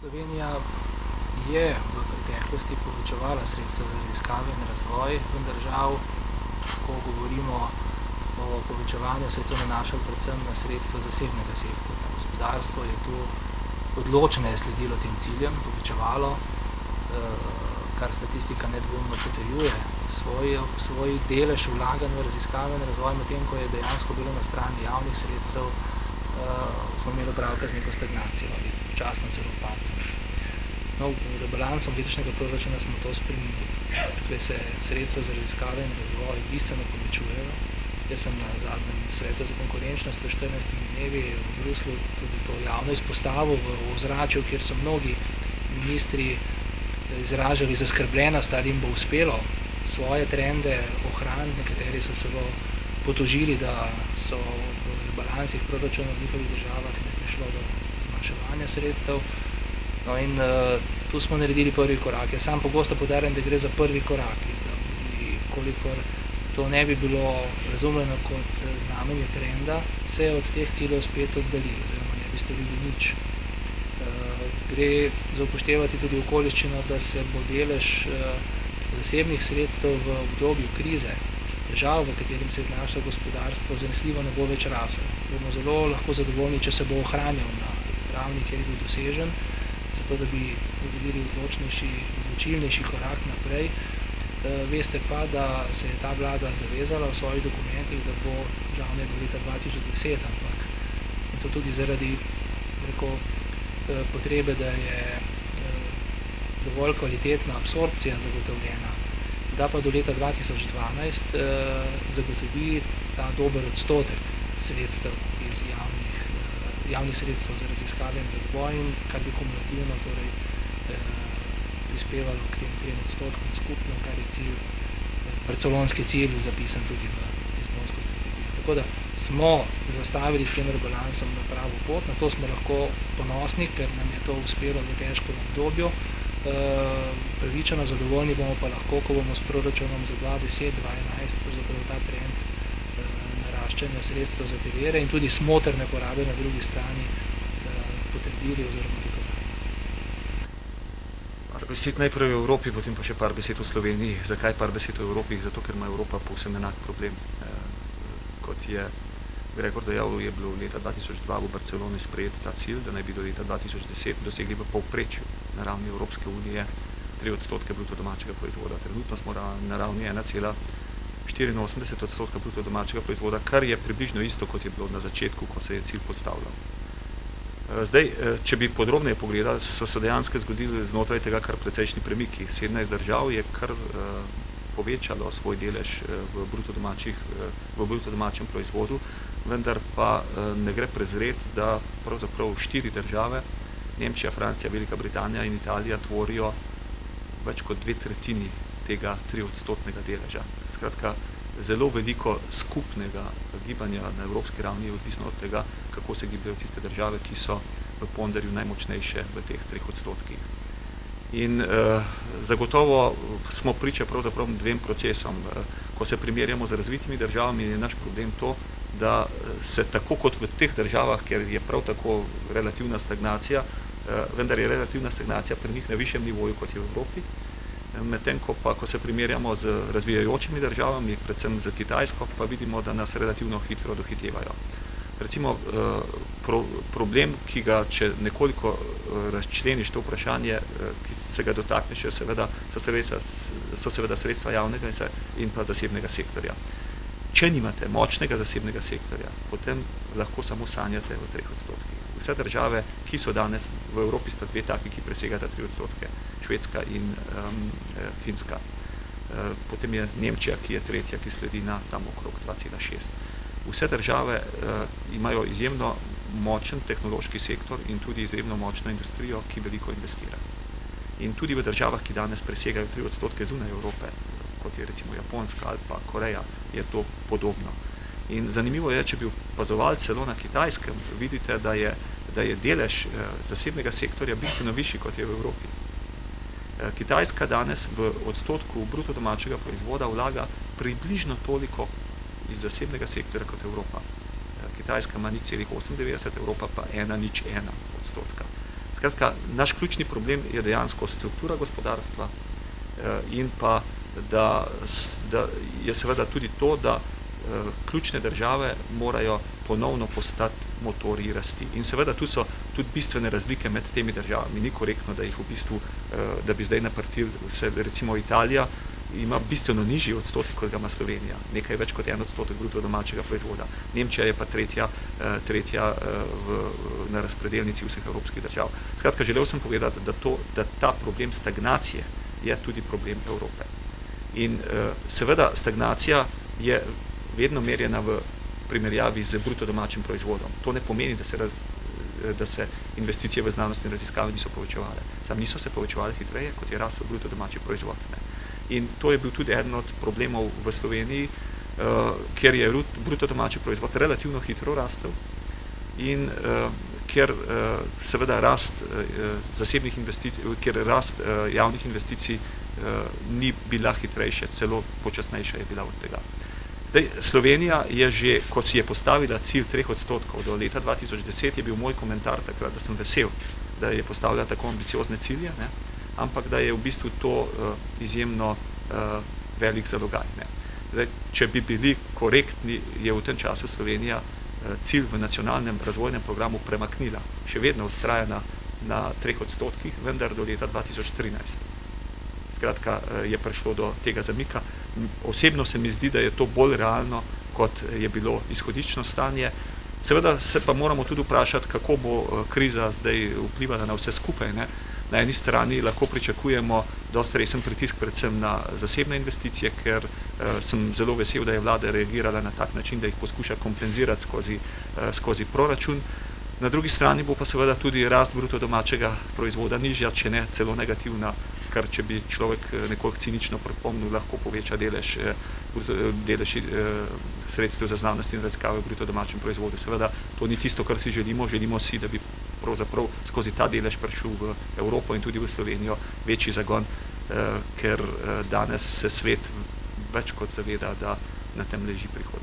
Slovenija je v preteklosti povečevala sredstva za raziskave in razvoj, vendar žal, ko govorimo o povečevanju, se je to nanašalo predvsem na sredstva zasebnega sektorja. Gospodarstvo je tu odločneje sledilo tem ciljem, povečevalo, kar statistika nedvomno potrjuje, svoj delež vlaganj v raziskave in razvoj, medtem ko je dejansko bilo na strani javnih sredstev, smo imeli opravka z neko stagnacijo ali včasno celo padcem. No, rebalansom letošnjega proračuna smo to spremenili. Tukaj se sredstva za raziskave in razvoj bistveno povečujejo. Jaz sem na zadnjem svetu za konkurenčnost pred 14 dnevi v Bruslju tudi to javno izpostavil v ozračju, kjer so mnogi ministri izražali zaskrbljenost, ali jim bo uspelo svoje trende ohraniti. Nekateri so celo potožili, da so v rebalansih proračunov v njihovih državah ne prišlo do zmanjševanja sredstev. No in tu smo naredili prvi korak. Jaz sam pogosto poudarjam, da gre za prvi korak, da bi, kolikor to ne bi bilo razumljeno kot znamenje trenda, se od teh ciljev spet oddaljili, oziroma ne bi storili nič. Gre za upoštevati tudi okoliščino, da se bo delež zasebnih sredstev v obdobju krize, težav, v katerim se je znašlo gospodarstvo, zanesljivo ne bo več rasel. Bomo zelo lahko zadovoljni, če se bo ohranjal na ravni, kjer je bil dosežen, zato da bi naredili odločilnejši korak naprej. Veste pa, da se je ta vlada zavezala v svojih dokumentih, da bo žal ne do leta 2010, ampak in to tudi zaradi potrebe, da je dovolj kvalitetna absorpcija zagotovljena, da pa do leta 2012 zagotovi ta dober odstotek sredstev iz javnih sredstev za raziskave in razvoj, kar bi kumulativno torej prispevalo k tem 3% skupno, kar je cilj, barcelonski cilj, zapisan tudi v Lizbonsko strategijo. Tako da smo zastavili s tem rebalansom na pravo pot, na to smo lahko ponosni, ker nam je to uspelo v težkem obdobju. Pravičeno zadovoljni bomo pa lahko, ko bomo s proračunom za 2010-2011 pravzaprav ta trend naraščanja sredstev za te vere in tudi smotrne porabe na drugi strani potrdili oziroma dokazali. Par besed najprej v Evropi, potem pa še par besed v Sloveniji. Zakaj par besed v Evropi? Zato, ker ima Evropa povsem enak problem. Kot je Gregor dejal, je bilo leta 2002 v Barceloni sprejet ta cilj, da naj bi do leta 2010 dosegli v povprečju na ravni Evropske unije 3% bruto domačega proizvoda. Trenutno smo na ravni 1,84% bruto domačega proizvoda, kar je približno isto, kot je bilo na začetku, ko se je cilj postavljal. Zdaj, če bi podrobneje pogledali, so se dejansko zgodili znotraj tega kar precejšnji premiki. 17 držav je kar povečalo svoj delež v bruto domačem proizvodu, vendar pa ne gre prezreti, da pravzaprav 4 države, Nemčija, Francija, Velika Britanija in Italija, tvorijo več kot 2/3 tega 3% deleža. Skratka, zelo veliko skupnega gibanja na evropski ravni je odvisno od tega, kako se gibljajo tiste države, ki so v ponderju najmočnejše v teh 3%. In zagotovo smo priča pravzaprav dvem procesom. Ko se primerjamo z razvitimi državami, je naš problem to, da se tako kot v teh državah, kjer je prav tako relativna stagnacija, vendar je relativna stagnacija pri njih na višjem nivoju, kot je v Evropi, medtem ko se primerjamo z razvijajočimi državami, predvsem z Kitajsko, pa vidimo, da nas relativno hitro dohitevajo. Recimo, problem, ki ga, če nekoliko razčleniš to vprašanje, ki se ga dotakneš, so seveda sredstva javnega in pa zasebnega sektorja. Če nimate močnega zasebnega sektorja, potem lahko samo sanjate o 3%. Vse države, ki so danes v Evropi, sta dve taki, ki presegata 3%, Švedska in Finska. Potem je Nemčija, ki je tretja, ki sledi na tam okrog 2,6. Vse države imajo izjemno močen tehnološki sektor in tudi izjemno močno industrijo, ki veliko investira. In tudi v državah, ki danes presegajo 3% zunaj Evrope, kot je recimo Japonska ali pa Koreja, je to podobno. In zanimivo je, če bi opazovali celo na Kitajskem, vidite, da je delež zasebnega sektorja bistveno višji, kot je v Evropi. Kitajska danes v odstotku bruto domačega proizvoda vlaga približno toliko iz zasebnega sektorja kot Evropa. Kitajska ima 0,98, Evropa pa 1,01%. Skratka, naš ključni problem je dejansko struktura gospodarstva in pa, da je seveda tudi to, da ključne države morajo ponovno postati motorji rasti. In seveda tu so tudi bistvene razlike med temi državami. Ni korektno, da jih v bistvu, da bi zdaj naprtili se, recimo Italija ima bistveno nižji odstotek, kot ga ima Slovenija. Nekaj več kot 1% bruto domačega proizvoda. Nemčija je pa tretja na razpredelnici vseh evropskih držav. Skratka, želel sem povedati, da ta problem stagnacije je tudi problem Evrope. In seveda stagnacija je vedno merjena v primerjavi z bruto domačim proizvodom. To ne pomeni, da se investicije v znanost in raziskave niso povečevale. Sam niso se povečevale hitreje, kot je rastel bruto domači proizvod. In to je bil tudi eden od problemov v Sloveniji, ker je bruto domači proizvod relativno hitro rastel in ker seveda rast zasebnih investicij, ker rast javnih investicij ni bila hitrejša, celo počasnejša je bila od tega. Zdaj, Slovenija je že, ko si je postavila cilj 3% do leta 2010, je bil moj komentar takrat, da sem vesel, da je postavila tako ambiciozne cilje, ne? Ampak da je v bistvu to izjemno velik zalogaj. Ne? Zdaj, če bi bili korektni, je v tem času Slovenija cilj v nacionalnem razvojnem programu premaknila. Še vedno vztraja na 3%, vendar do leta 2013. Skratka, je prišlo do tega zamika. Osebno se mi zdi, da je to bolj realno, kot je bilo izhodično stanje. Seveda se pa moramo tudi vprašati, kako bo kriza zdaj vplivala na vse skupaj. Ne? Na eni strani lahko pričakujemo dosti resen pritisk predvsem na zasebne investicije, ker sem zelo vesel, da je vlada reagirala na tak način, da jih poskuša kompenzirati skozi proračun. Na drugi strani bo pa seveda tudi rast bruto domačega proizvoda nižja, če ne celo negativna, kar če bi človek nekoliko cinično pripomnil, lahko poveča delež sredstev za znanost in raziskave v bruto domačem proizvodu. Seveda to ni tisto, kar si želimo. Želimo si, da bi pravzaprav skozi ta delež prišel v Evropo in tudi v Slovenijo večji zagon, ker danes se svet več kot zaveda, da na tem leži prihodnost.